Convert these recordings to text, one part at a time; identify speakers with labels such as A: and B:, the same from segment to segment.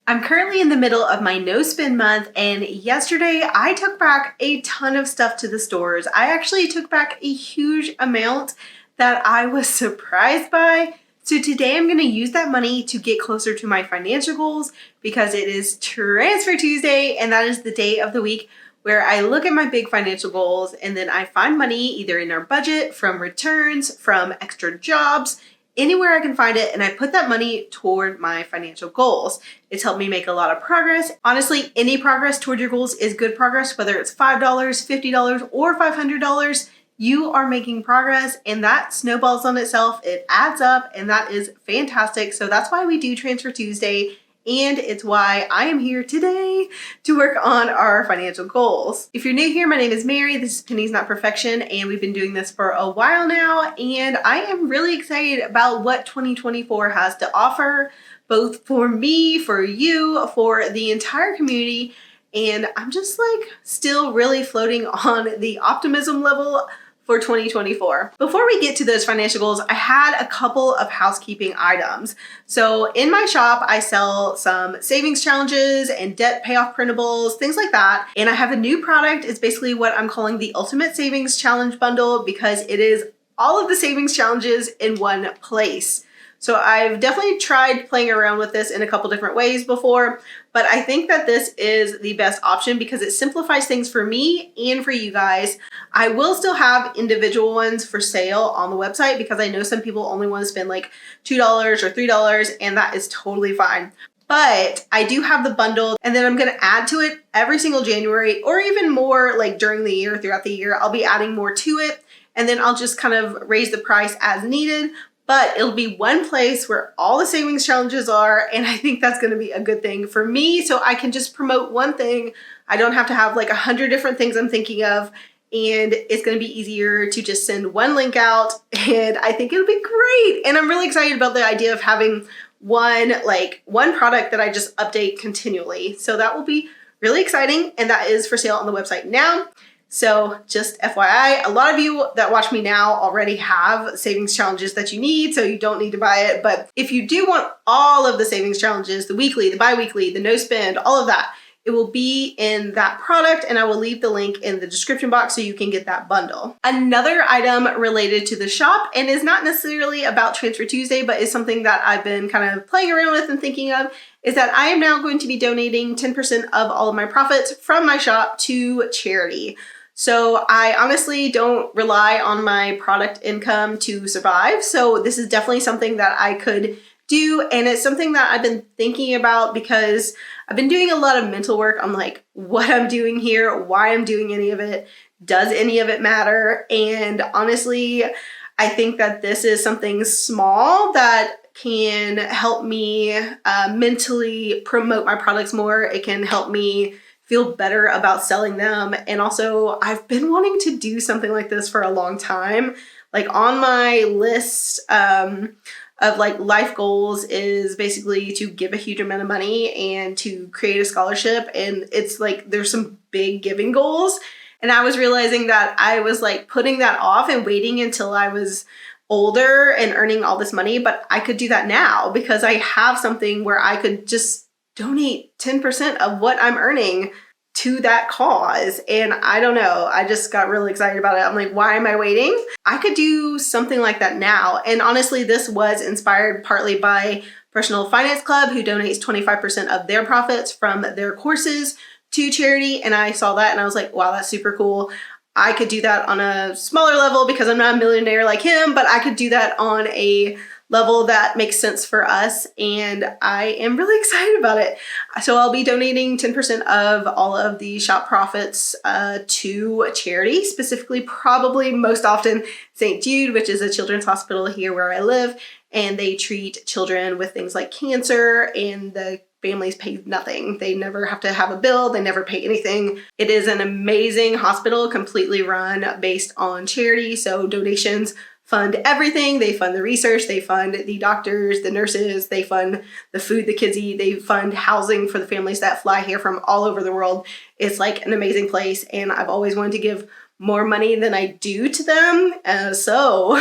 A: I'm currently in the middle of my no spend month, and yesterday I took back a ton of stuff to the stores. I actually took back a huge amount that I was surprised by. So today I'm going to use that money to get closer to my financial goals because it is Transfer Tuesday, and that is the day of the week where I look at my big financial goals and then I find money either in our budget, from returns, from extra jobs, anywhere I can find it, and I put that money toward my financial goals. It's helped me make a lot of progress. Honestly, any progress toward your goals is good progress, whether it's $5, $50, or $500. You are making progress, and that snowballs on itself. It adds up, and that is fantastic. So that's why we do Transfer Tuesday, and it's why I am here today to work on our financial goals. If you're new here, my name is Mary. This is Pennies Not Perfection, and we've been doing this for a while now, and I am really excited about what 2024 has to offer, both for me, for you, for the entire community, and I'm just like still really floating on the optimism level for 2024. Before we get to those financial goals, I had a couple of housekeeping items. So in my shop, I sell some savings challenges and debt payoff printables, things like that. And I have a new product. It's basically what I'm calling the Ultimate Savings Challenge Bundle because it is all of the savings challenges in one place. So I've definitely tried playing around with this in a couple different ways before, but I think that this is the best option because it simplifies things for me and for you guys. I will still have individual ones for sale on the website because I know some people only want to spend like $2 or $3, and that is totally fine. But I do have the bundle, and then I'm going to add to it every single January, or even more like during the year, throughout the year. I'll be adding more to it, and then I'll just kind of raise the price as needed. But it'll be one place where all the savings challenges are, and I think that's going to be a good thing for me, so I can just promote one thing. I don't have to have like 100 different things I'm thinking of, and it's going to be easier to just send one link out, and I think it'll be great. And I'm really excited about the idea of having one product that I just update continually. So that will be really exciting, and that is for sale on the website now. So just FYI, a lot of you that watch me now already have savings challenges that you need, so you don't need to buy it. But if you do want all of the savings challenges, the weekly, the bi-weekly, the no spend, all of that, it will be in that product, and I will leave the link in the description box so you can get that bundle. Another item related to the shop, and is not necessarily about Transfer Tuesday, but is something that I've been kind of playing around with and thinking of, is that I am now going to be donating 10% of all of my profits from my shop to charity. So I honestly don't rely on my product income to survive. So this is definitely something that I could do. And it's something that I've been thinking about because I've been doing a lot of mental work on like what I'm doing here, why I'm doing any of it, does any of it matter? And honestly, I think that this is something small that can help me mentally promote my products more. It can help me feel better about selling them. And also, I've been wanting to do something like this for a long time. Like on my list of like life goals is basically to give a huge amount of money and to create a scholarship. And it's like there's some big giving goals. And I was realizing that I was like putting that off and waiting until I was older and earning all this money. But I could do that now because I have something where I could just donate 10% of what I'm earning to that cause. And I don't know, I just got really excited about it. I'm like, why am I waiting? I could do something like that now. And honestly, this was inspired partly by Personal Finance Club, who donates 25% of their profits from their courses to charity. And I saw that and I was like, wow, that's super cool. I could do that on a smaller level because I'm not a millionaire like him, but I could do that on a level that makes sense for us, and I am really excited about it. So I'll be donating 10% of all of the shop profits to charity, specifically probably most often St. Jude, which is a children's hospital here where I live, and they treat children with things like cancer, and the families pay nothing. They never have to have a bill. They never pay anything. It is an amazing hospital, completely run based on charity. So donations fund everything. They fund the research, they fund the doctors, the nurses, they fund the food the kids eat, they fund housing for the families that fly here from all over the world. It's like an amazing place, and I've always wanted to give more money than I do to them. So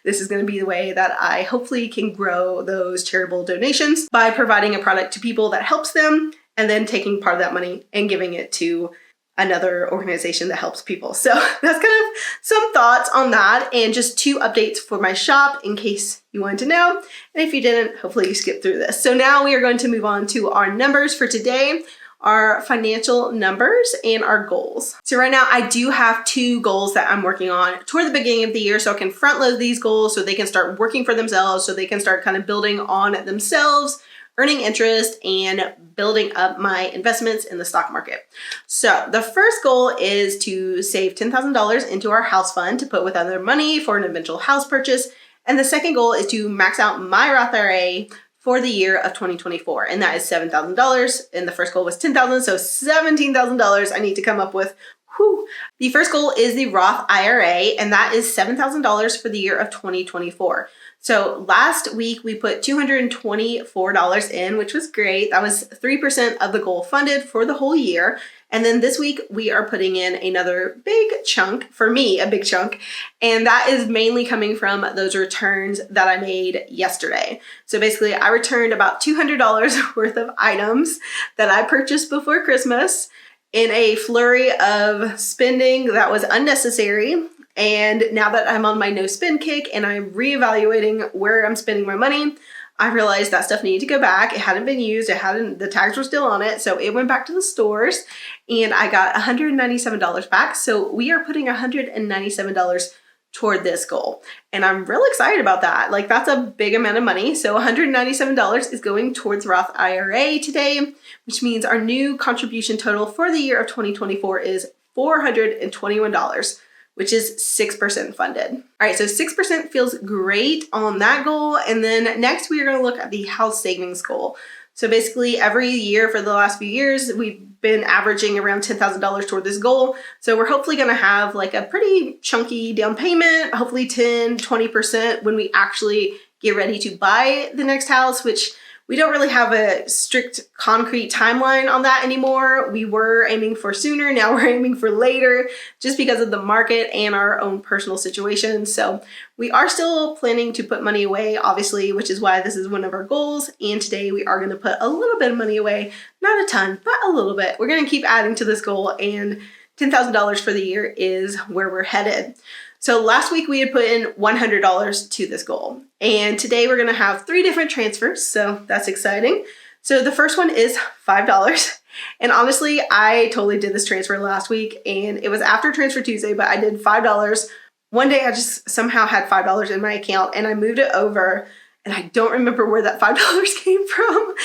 A: this is going to be the way that I hopefully can grow those charitable donations by providing a product to people that helps them and then taking part of that money and giving it to another organization that helps people. So that's kind of some thoughts on that, and just 2 updates for my shop in case you wanted to know. And if you didn't, hopefully you skipped through this. So now we are going to move on to our numbers for today, our financial numbers and our goals. So right now I do have 2 goals that I'm working on toward the beginning of the year, so I can front load these goals so they can start working for themselves, so they can start kind of building on themselves, earning interest, and building up my investments in the stock market. So the first goal is to save $10,000 into our house fund to put with other money for an eventual house purchase. And the second goal is to max out my Roth IRA for the year of 2024. And that is $7,000. And the first goal was $10,000, so $17,000 I need to come up with. Whew. The first goal is the Roth IRA, and that is $7,000 for the year of 2024. So last week we put $224 in, which was great. That was 3% of the goal funded for the whole year. And then this week we are putting in another big chunk, for me, a big chunk. And that is mainly coming from those returns that I made yesterday. So basically I returned about $200 worth of items that I purchased before Christmas in a flurry of spending that was unnecessary. And now that I'm on my no spend kick and I'm reevaluating where I'm spending my money, I realized that stuff needed to go back. It hadn't been used. The tags were still on it. So it went back to the stores and I got $197 back. So we are putting $197 toward this goal. And I'm real excited about that. Like, that's a big amount of money. So $197 is going towards Roth IRA today, which means our new contribution total for the year of 2024 is $421. Which is 6% funded. All right, so 6% feels great on that goal. And then next we are gonna look at the house savings goal. So basically every year for the last few years, we've been averaging around $10,000 toward this goal. So we're hopefully gonna have like a pretty chunky down payment, hopefully 10, 20% when we actually get ready to buy the next house, which we don't really have a strict concrete timeline on that anymore. We were aiming for sooner, now we're aiming for later, just because of the market and our own personal situation. So we are still planning to put money away, obviously, which is why this is one of our goals. And today we are gonna put a little bit of money away, not a ton, but a little bit. We're gonna keep adding to this goal, and $10,000 for the year is where we're headed. So last week we had put in $100 to this goal. And today we're gonna have 3 different transfers, so that's exciting. So the first one is $5. And honestly, I totally did this transfer last week and it was after Transfer Tuesday, but I did $5. One day I just somehow had $5 in my account and I moved it over and I don't remember where that $5 came from.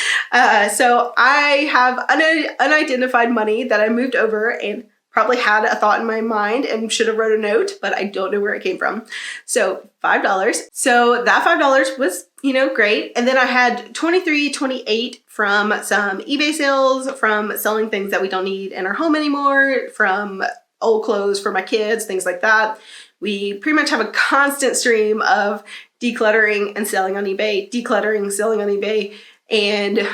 A: So I have unidentified money that I moved over and probably had a thought in my mind and should have wrote a note, but I don't know where it came from. So $5. So that $5 was, great. And then I had $23.28 from some eBay sales, from selling things that we don't need in our home anymore, from old clothes for my kids, things like that. We pretty much have a constant stream of decluttering and selling on eBay, decluttering, selling on eBay, and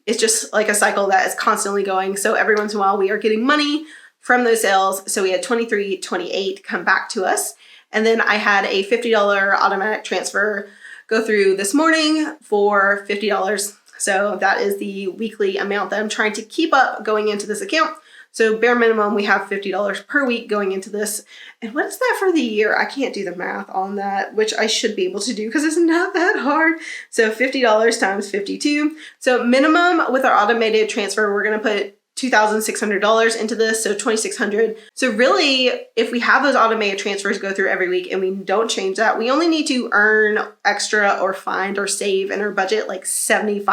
A: it's just like a cycle that is constantly going. So every once in a while we are getting money from those sales. So we had $23.28 come back to us. And then I had a $50 automatic transfer go through this morning for $50. So that is the weekly amount that I'm trying to keep up going into this account. So bare minimum, we have $50 per week going into this. And what is that for the year? I can't do the math on that, which I should be able to do because it's not that hard. So $50 times 52. So minimum with our automated transfer, we're gonna put $2,600 into this, so $2,600. So really, if we have those automated transfers go through every week and we don't change that, we only need to earn extra or find or save in our budget like $7,500,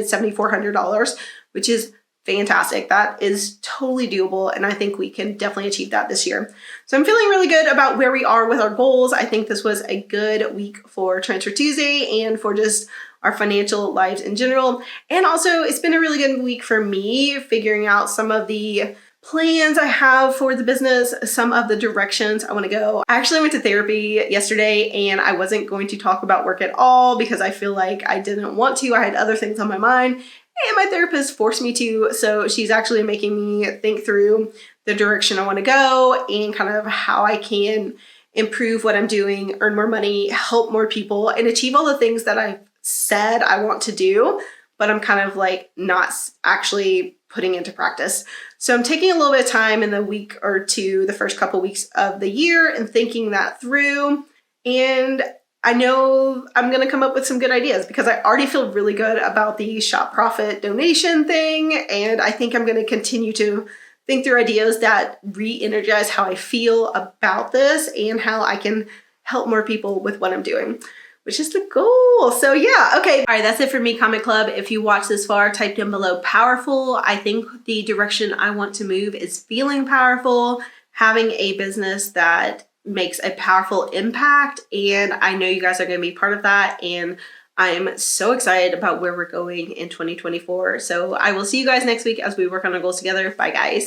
A: $7,400, which is fantastic. That is totally doable, and I think we can definitely achieve that this year. So I'm feeling really good about where we are with our goals. I think this was a good week for Transfer Tuesday and for just our financial lives in general. And also, it's been a really good week for me figuring out some of the plans I have for the business, some of the directions I want to go. I actually went to therapy yesterday and I wasn't going to talk about work at all because I feel like I didn't want to. I had other things on my mind. and my therapist forced me to. So she's actually making me think through the direction I want to go and kind of how I can improve what I'm doing, earn more money, help more people, and achieve all the things that I've said I want to do, but I'm kind of like not actually putting into practice. So I'm taking a little bit of time in the week or two, the first couple weeks of the year, and thinking that through. And I know I'm going to come up with some good ideas because I already feel really good about the shop profit donation thing. And I think I'm going to continue to think through ideas that re-energize how I feel about this and how I can help more people with what I'm doing, which is the goal. So yeah, okay. All right, that's it for me, Comment Club. If you watched this far, type down below powerful. I think the direction I want to move is feeling powerful, having a business that makes a powerful impact, and I know you guys are going to be part of that, and I'm so excited about where we're going in 2024. So I will see you guys next week as we work on our goals together. Bye, guys.